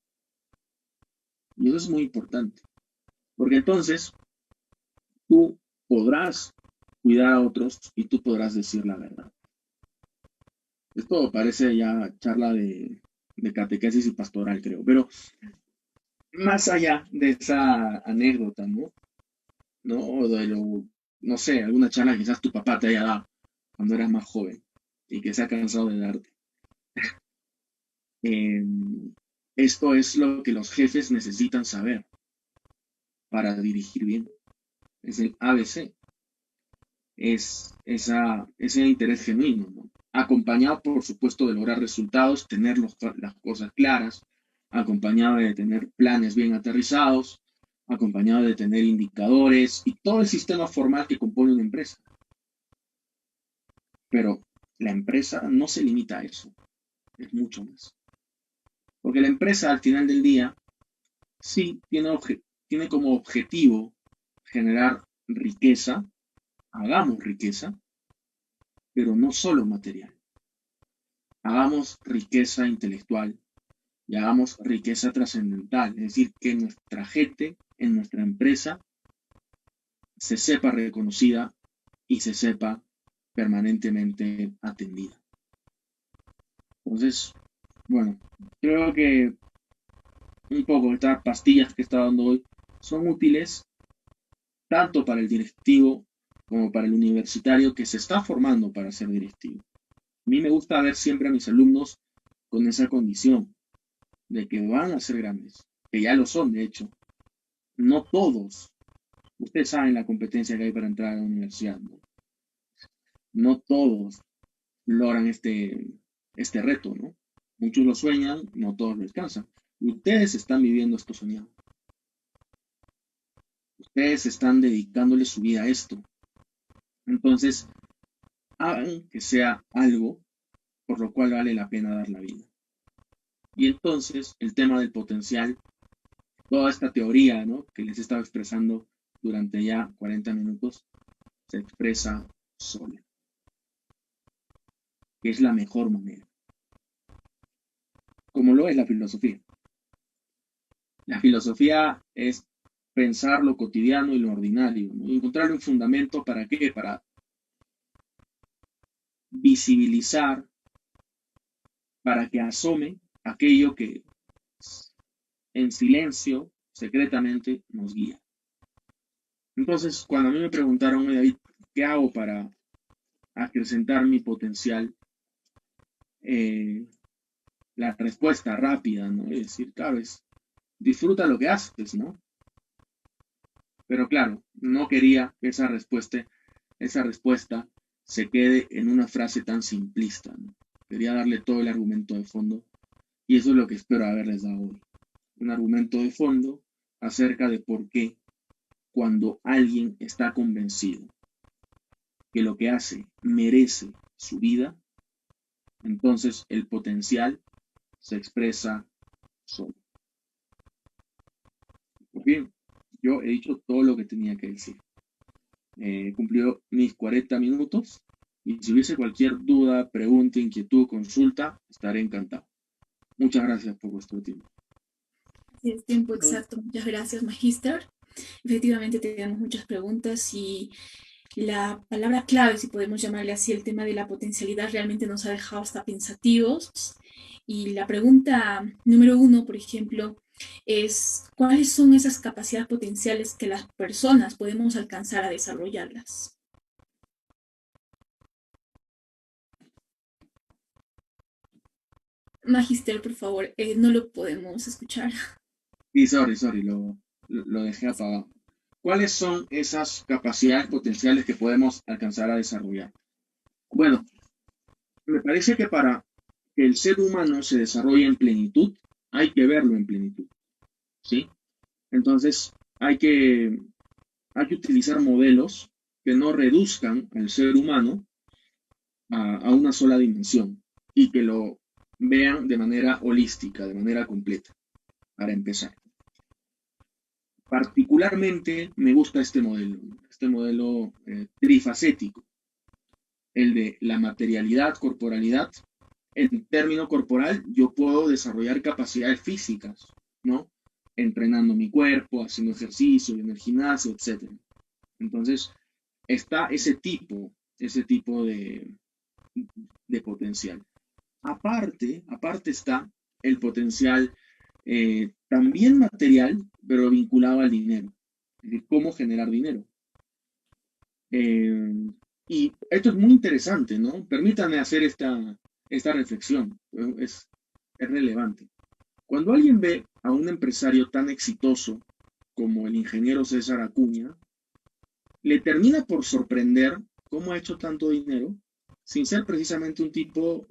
Y eso es muy importante, porque entonces tú podrás cuidar a otros y tú podrás decir la verdad. Esto parece ya charla de catequesis y pastoral, creo, pero más allá de esa anécdota, ¿no? ¿No? O de lo, no sé, alguna charla que quizás tu papá te haya dado cuando eras más joven y que se ha cansado de darte. Eh, Esto es lo que los jefes necesitan saber para dirigir bien. Es el ABC, es ese interés genuino, ¿no? Acompañado, por supuesto, de lograr resultados, tener las cosas claras, acompañado de tener planes bien aterrizados, acompañado de tener indicadores y todo el sistema formal que compone una empresa. Pero la empresa no se limita a eso, es mucho más. Porque la empresa al final del día sí tiene como objetivo generar riqueza, hagamos riqueza, pero no solo material. Hagamos riqueza intelectual y hagamos riqueza trascendental, es decir, que nuestra gente en nuestra empresa se sepa reconocida y se sepa permanentemente atendida. Entonces, bueno, creo que un poco estas pastillas que está dando hoy son útiles tanto para el directivo como para el universitario que se está formando para ser directivo. A mí me gusta ver siempre a mis alumnos con esa condición de que van a ser grandes, que ya lo son, de hecho. No todos. Ustedes saben la competencia que hay para entrar a la universidad, ¿no? No todos logran este reto, ¿no? Muchos lo sueñan, no todos lo alcanzan. Ustedes están viviendo esto soñado. Ustedes están dedicándole su vida a esto. Entonces, hagan que sea algo por lo cual vale la pena dar la vida. Y entonces, el tema del potencial, toda esta teoría, ¿no?, que les he estado expresando durante ya 40 minutos, se expresa sola, que es la mejor manera, como lo es la filosofía. La filosofía es pensar lo cotidiano y lo ordinario, ¿no? Y encontrarle un fundamento para qué, para visibilizar, para que asome aquello que en silencio, secretamente, nos guía. Entonces, cuando a mí me preguntaron, David, ¿qué hago para acrecentar mi potencial? La respuesta rápida, ¿no? Es decir, claro, es disfruta lo que haces, ¿no? Pero claro, no quería que esa respuesta se quede en una frase tan simplista, ¿no? Quería darle todo el argumento de fondo y eso es lo que espero haberles dado hoy. un argumento de fondo acerca de por qué cuando alguien está convencido que lo que hace merece su vida, entonces el potencial se expresa solo. Pues bien, yo he dicho todo lo que tenía que decir. He cumplido mis 40 minutos y si hubiese cualquier duda, pregunta, inquietud, consulta, estaré encantado. Muchas gracias por vuestro tiempo. Es tiempo exacto. Muchas gracias, Magíster. Efectivamente, tenemos muchas preguntas y la palabra clave, si podemos llamarle así, el tema de la potencialidad realmente nos ha dejado hasta pensativos. Y la pregunta número uno, por ejemplo, es ¿cuáles son esas capacidades potenciales que las personas podemos alcanzar a desarrollarlas? Magister, por favor, no lo podemos escuchar. Y sorry, lo dejé apagado. ¿Cuáles son esas capacidades potenciales que podemos alcanzar a desarrollar? Bueno, me parece que para que el ser humano se desarrolle en plenitud, hay que verlo en plenitud, ¿sí? Entonces, hay que utilizar modelos que no reduzcan al ser humano a una sola dimensión y que lo vean de manera holística, de manera completa, para empezar. Particularmente me gusta este modelo trifacético, el de la materialidad, corporalidad. En término corporal, yo puedo desarrollar capacidades físicas, ¿no? Entrenando mi cuerpo, haciendo ejercicio, en el gimnasio, etc. Entonces, está ese tipo de potencial. Aparte está el potencial también material, pero vinculado al dinero. Es decir, cómo generar dinero. Eh, y esto es muy interesante, ¿no? Permítanme hacer esta reflexión, es relevante. Cuando alguien ve a un empresario tan exitoso como el ingeniero César Acuña, le termina por sorprender cómo ha hecho tanto dinero sin ser precisamente un tipo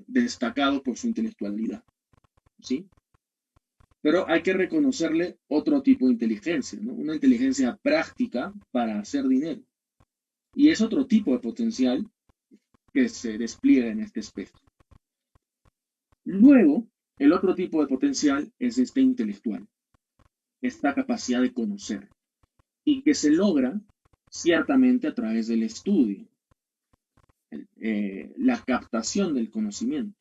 destacado por su intelectualidad, ¿sí? Pero hay que reconocerle otro tipo de inteligencia, ¿no? Una inteligencia práctica para hacer dinero. Y es otro tipo de potencial que se despliega en este espectro. Luego, el otro tipo de potencial es este intelectual, esta capacidad de conocer, y que se logra ciertamente a través del estudio, la captación del conocimiento.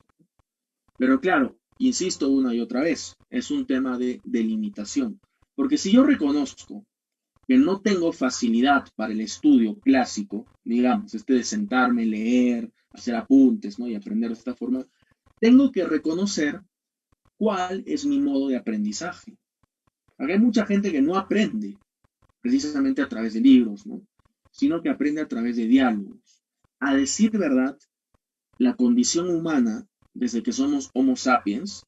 Pero claro, insisto una y otra vez, es un tema de delimitación. Porque si yo reconozco que no tengo facilidad para el estudio clásico, digamos, este de sentarme, leer, hacer apuntes, ¿no? Y aprender de esta forma, tengo que reconocer cuál es mi modo de aprendizaje. Acá hay mucha gente que no aprende precisamente a través de libros, ¿no? Sino que aprende a través de diálogos. A decir verdad, la condición humana, desde que somos Homo sapiens,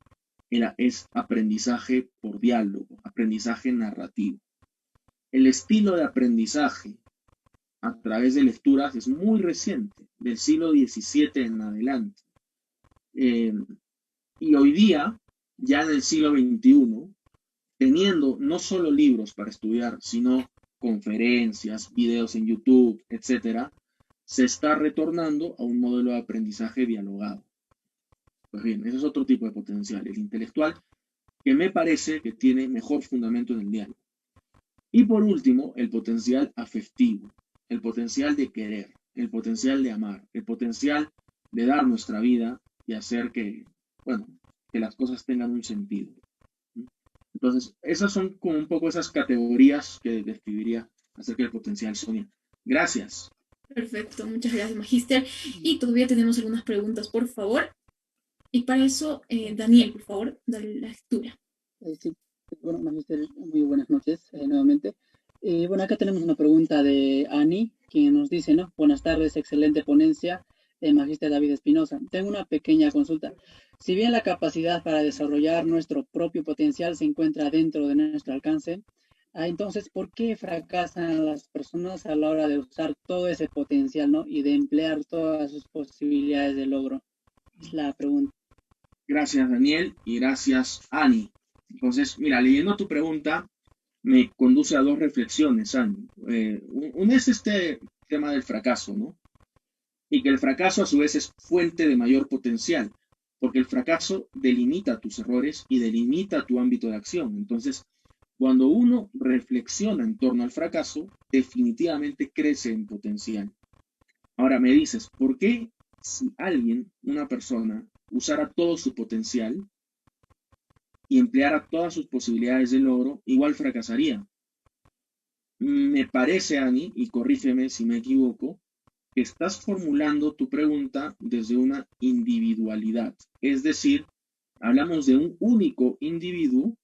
es aprendizaje por diálogo, aprendizaje narrativo. El estilo de aprendizaje a través de lecturas es muy reciente, del siglo XVII en adelante. Eh, y hoy día, ya en el siglo XXI, teniendo no solo libros para estudiar, sino conferencias, videos en YouTube, etcétera, se está retornando a un modelo de aprendizaje dialogado. Pues bien, ese es otro tipo de potencial, el intelectual, que me parece que tiene mejor fundamento en el diálogo. Y por último, el potencial afectivo, el potencial de querer, el potencial de amar, el potencial de dar nuestra vida y hacer bueno, que las cosas tengan un sentido. Entonces, esas son como un poco esas categorías que describiría acerca del potencial, Sonia. Gracias. Perfecto, muchas gracias, Magister. Y todavía tenemos algunas preguntas, por favor. Y para eso, Daniel, por favor, dale la lectura. Sí, bueno, Magister, muy buenas noches nuevamente. Bueno, acá tenemos una pregunta de Ani, quien nos dice, ¿no? Buenas tardes, excelente ponencia, Magister David Espinosa. Tengo una pequeña consulta. Si bien la capacidad para desarrollar nuestro propio potencial se encuentra dentro de nuestro alcance, entonces, ¿por qué fracasan las personas a la hora de usar todo ese potencial, ¿no? Y de emplear todas sus posibilidades de logro? Es la pregunta. Gracias, Daniel, y gracias, Ani. Entonces, mira, leyendo tu pregunta me conduce a dos reflexiones, Andy. Una es este tema del fracaso, ¿no? Y que el fracaso a su vez es fuente de mayor potencial, porque el fracaso delimita tus errores y delimita tu ámbito de acción. Entonces, cuando uno reflexiona en torno al fracaso, definitivamente crece en potencial. Ahora me dices, ¿por qué si alguien, una persona, usara todo su potencial y empleara todas sus posibilidades de logro, igual fracasaría? Me parece, Ani, y corrígeme si me equivoco, que estás formulando tu pregunta desde una individualidad. Es decir, hablamos de un único individuo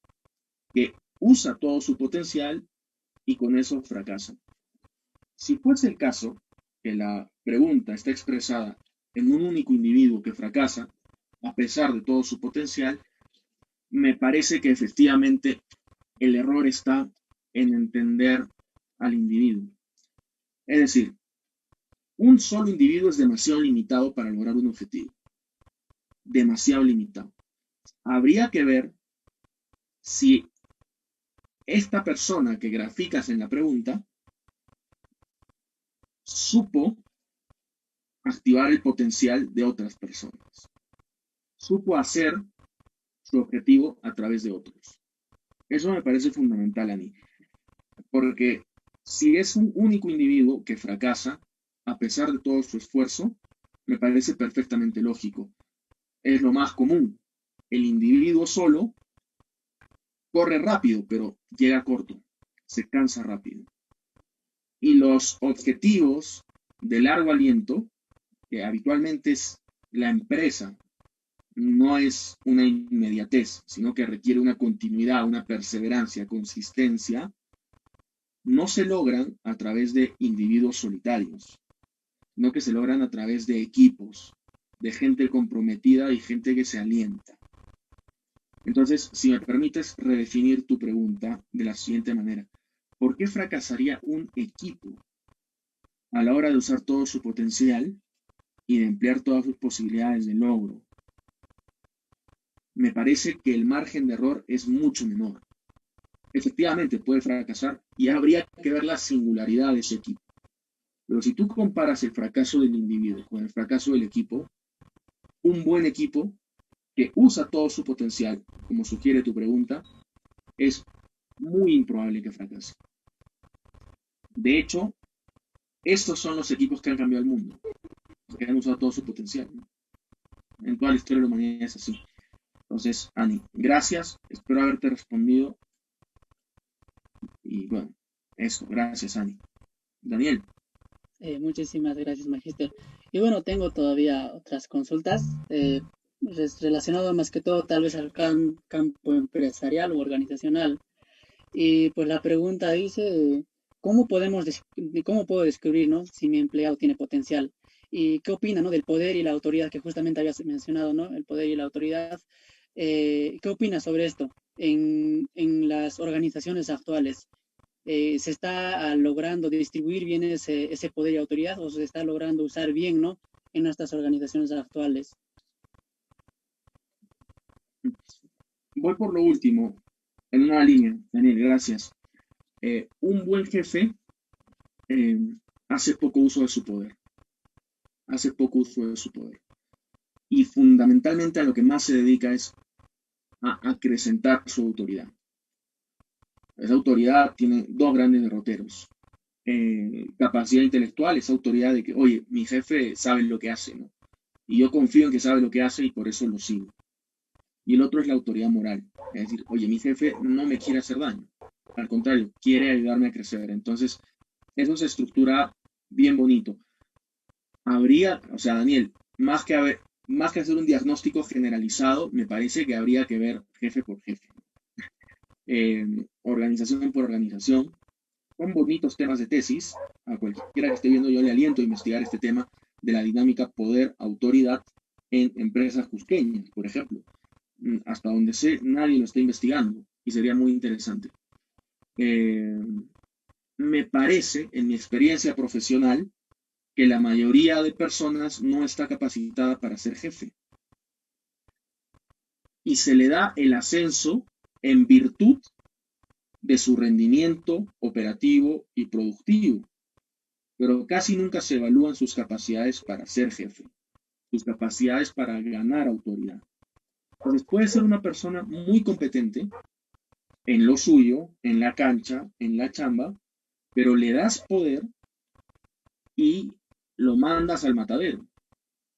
que usa todo su potencial y con eso fracasa. Si fuese el caso que la pregunta está expresada en un único individuo que fracasa, a pesar de todo su potencial, me parece que efectivamente el error está en entender al individuo. Es decir, un solo individuo es demasiado limitado para lograr un objetivo. Demasiado limitado. Habría que ver si esta persona que graficas en la pregunta supo activar el potencial de otras personas. Supo hacer su objetivo a través de otros. Eso me parece fundamental a mí. Porque si es un único individuo que fracasa, a pesar de todo su esfuerzo, me parece perfectamente lógico. Es lo más común. El individuo solo corre rápido, pero llega corto, se cansa rápido. Y los objetivos de largo aliento, que habitualmente es la empresa, no es una inmediatez, sino que requiere una continuidad, una perseverancia, consistencia, no se logran a través de individuos solitarios, sino que se logran a través de equipos, de gente comprometida y gente que se alienta. Entonces, si me permites redefinir tu pregunta de la siguiente manera, ¿por qué fracasaría un equipo a la hora de usar todo su potencial y de emplear todas sus posibilidades de logro? Me parece que el margen de error es mucho menor. Efectivamente puede fracasar y habría que ver la singularidad de ese equipo. Pero si tú comparas el fracaso del individuo con el fracaso del equipo, un buen equipo que usa todo su potencial, como sugiere tu pregunta, es muy improbable que fracase. De hecho, estos son los equipos que han cambiado el mundo, que han usado todo su potencial, ¿no? En toda la historia de la humanidad es así. Entonces, Ani, gracias, espero haberte respondido. Y bueno, eso, gracias, Ani. Daniel. Muchísimas gracias, Magister. Y bueno, tengo todavía otras consultas relacionadas más que todo tal vez al campo empresarial o organizacional. Y pues la pregunta dice, ¿cómo puedo descubrir, ¿no? Si mi empleado tiene potencial? ¿Y qué opina, ¿no? Del poder y la autoridad que justamente habías mencionado, ¿no? El poder y la autoridad. ¿Qué opina sobre esto en las organizaciones actuales? ¿Se está logrando distribuir bien ese poder y autoridad o se está logrando usar bien, ¿no? En nuestras organizaciones actuales? Voy por lo último, en una línea, Daniel, gracias. Un buen jefe eh, hace poco uso de su poder. Hace poco uso de su poder. Y fundamentalmente a lo que más se dedica es a acrecentar su autoridad. Esa autoridad tiene dos grandes derroteros. Capacidad intelectual, esa autoridad de que, oye, mi jefe sabe lo que hace, ¿no? Y yo confío en que sabe lo que hace y por eso lo sigo. Y el otro es la autoridad moral. Es decir, oye, mi jefe no me quiere hacer daño. Al contrario, quiere ayudarme a crecer. Entonces, eso se estructura bien bonito. O sea, Daniel, más que hacer un diagnóstico generalizado, me parece que habría que ver jefe por jefe, organización por organización. Son bonitos temas de tesis. A cualquiera que esté viendo, yo le aliento a investigar este tema de la dinámica poder-autoridad en empresas cusqueñas, por ejemplo. Hasta donde sé, nadie lo está investigando y sería muy interesante. Me parece, en mi experiencia profesional, que la mayoría de personas no está capacitada para ser jefe. Y se le da el ascenso en virtud de su rendimiento operativo y productivo, pero casi nunca se evalúan sus capacidades para ser jefe, sus capacidades para ganar autoridad. Entonces puede ser una persona muy competente en lo suyo, en la cancha, en la chamba, pero le das poder y lo mandas al matadero,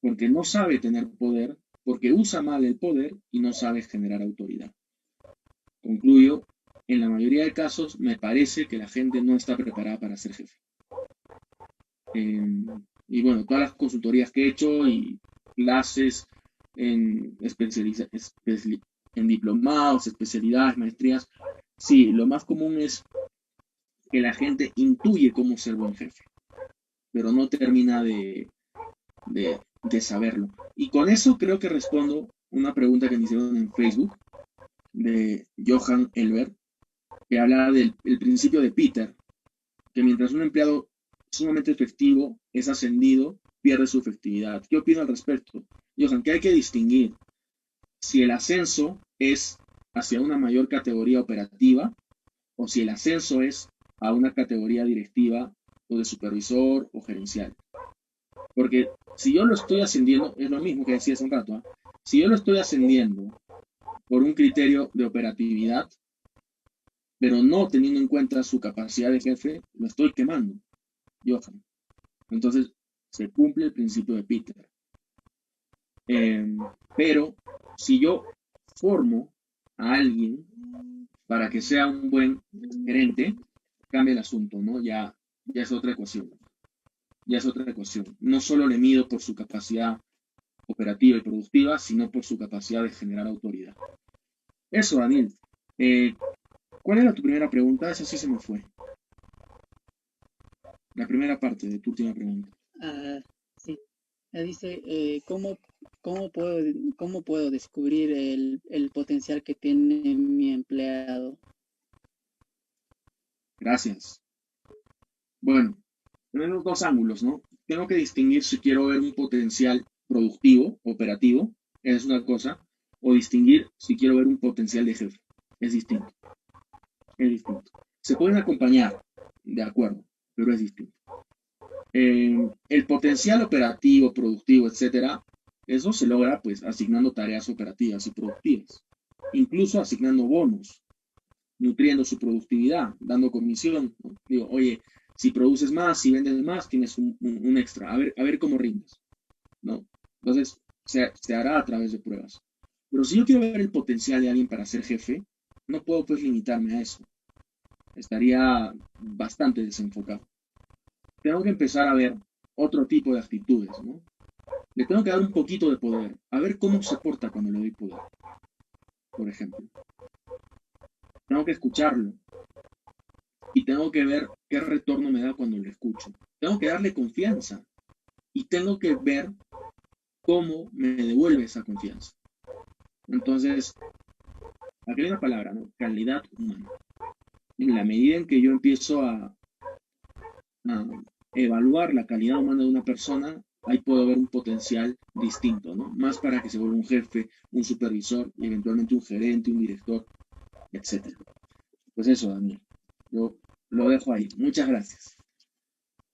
porque no sabe tener poder, porque usa mal el poder y no sabe generar autoridad. Concluyo, en la mayoría de casos me parece que la gente no está preparada para ser jefe. Y bueno, todas las consultorías que he hecho y clases en diplomados, especialidades, maestrías, sí, lo más común es que la gente intuye cómo ser buen jefe, pero no termina de saberlo. Y con eso creo que respondo una pregunta que me hicieron en Facebook de Johan Elbert, que habla del principio de Peter, que mientras un empleado sumamente efectivo es ascendido, pierde su efectividad. ¿Qué opino al respecto? Johan, que hay que distinguir si el ascenso es hacia una mayor categoría operativa o si el ascenso es a una categoría directiva o de supervisor o gerencial. Porque si yo lo estoy ascendiendo, es lo mismo que decía hace un rato, ¿eh? Si yo lo estoy ascendiendo por un criterio de operatividad, pero no teniendo en cuenta su capacidad de jefe, lo estoy quemando, Johan. Entonces, se cumple el principio de Peter. Pero si yo formo a alguien para que sea un buen gerente, cambia el asunto, ¿no? Ya es otra ecuación. Ya es otra ecuación. No solo le mido por su capacidad operativa y productiva, sino por su capacidad de generar autoridad. Eso, Daniel. ¿Cuál era tu primera pregunta? Esa sí se me fue. La primera parte de tu última pregunta. Sí. Dice, ¿cómo puedo descubrir el potencial que tiene mi empleado? Gracias. Bueno, tenemos dos ángulos, ¿no? Tengo que distinguir si quiero ver un potencial productivo, operativo, es una cosa, o distinguir si quiero ver un potencial de jefe. Es distinto. Es distinto. Se pueden acompañar, de acuerdo, pero es distinto. El potencial operativo, productivo, etcétera, eso se logra pues asignando tareas operativas y productivas, incluso asignando bonos, nutriendo su productividad, dando comisión, ¿no? Digo, oye, si produces más, si vendes más, tienes un extra, a ver cómo rindes, ¿no? Entonces, se hará a través de pruebas. Pero si yo quiero ver el potencial de alguien para ser jefe, no puedo pues limitarme a eso. Estaría bastante desenfocado. Tengo que empezar a ver otro tipo de actitudes, ¿no? Le tengo que dar un poquito de poder, a ver cómo se porta cuando le doy poder, por ejemplo. Tengo que escucharlo y tengo que ver qué retorno me da cuando lo escucho. Tengo que darle confianza y tengo que ver cómo me devuelve esa confianza. Entonces, aquí hay una palabra, ¿no? Calidad humana. En la medida en que yo empiezo a evaluar la calidad humana de una persona, ahí puedo ver un potencial distinto, ¿no? Más para que se vuelva un jefe, un supervisor y eventualmente un gerente, un director, etc. Pues eso, Daniel. Yo lo dejo ahí. Muchas gracias.